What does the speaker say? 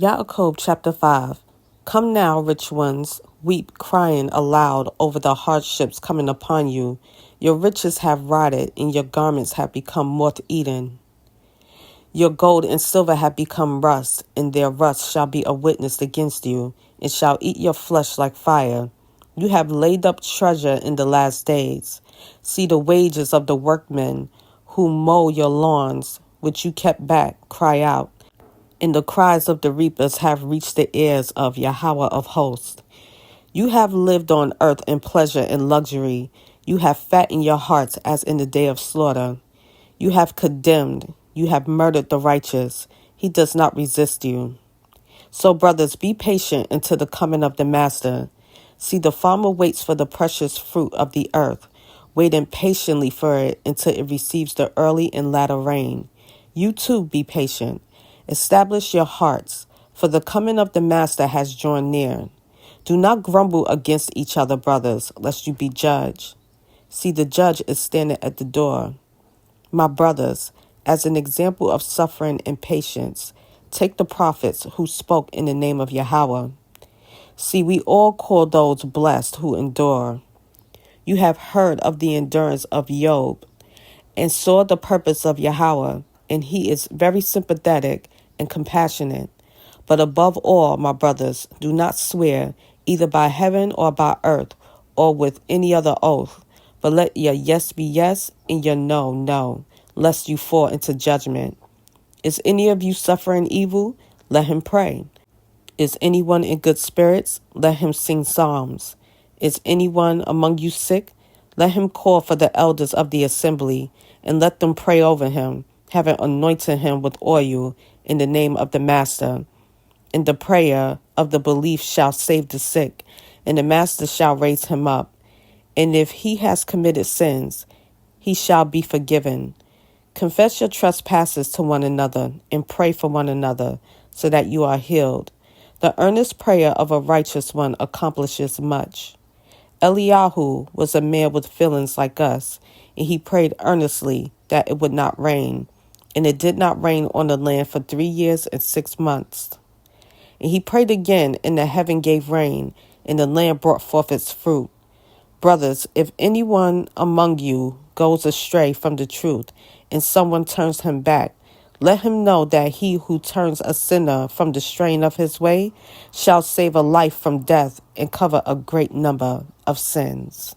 Yaakov chapter 5. Come now, rich ones, weep, crying aloud over the hardships coming upon you. Your riches have rotted, and your garments have become moth-eaten. Your gold and silver have become rust, and their rust shall be a witness against you, and shall eat your flesh like fire. You have laid up treasure in the last days. See the wages of the workmen who mow your lawns, which you kept back, cry out. And the cries of the reapers have reached the ears of Yahweh of hosts. You have lived on earth in pleasure and luxury. You have fattened your hearts as in the day of slaughter. You have condemned. You have murdered the righteous. He does not resist you. So, brothers, be patient until the coming of the Master. See, the farmer waits for the precious fruit of the earth, waiting patiently for it until it receives the early and latter rain. You too be patient. Establish your hearts, for the coming of the Master has drawn near. Do not grumble against each other, brothers, lest you be judged. See, the judge is standing at the door. My brothers, as an example of suffering and patience, take the prophets who spoke in the name of Yahweh. See, we all call those blessed who endure. You have heard of the endurance of Job and saw the purpose of Yahweh, and he is very sympathetic and compassionate. But above all, my brothers, do not swear either by heaven or by earth or with any other oath, but let your yes be yes and your no, no, lest you fall into judgment. Is any of you suffering evil? Let him pray. Is anyone in good spirits? Let him sing psalms. Is anyone among you sick? Let him call for the elders of the assembly, and let them pray over him, having anointed him with oil in the name of the Master. And the prayer of the belief shall save the sick, and the Master shall raise him up. And if he has committed sins, he shall be forgiven. Confess your trespasses to one another, and pray for one another, so that you are healed. The earnest prayer of a righteous one accomplishes much. Eliyahu was a man with feelings like us, and he prayed earnestly that it would not rain. And it did not rain on the land for 3 years and 6 months. And he prayed again, and the heaven gave rain, and the land brought forth its fruit. Brothers, if anyone among you goes astray from the truth, and someone turns him back, let him know that he who turns a sinner from the strain of his way shall save a life from death and cover a great number of sins.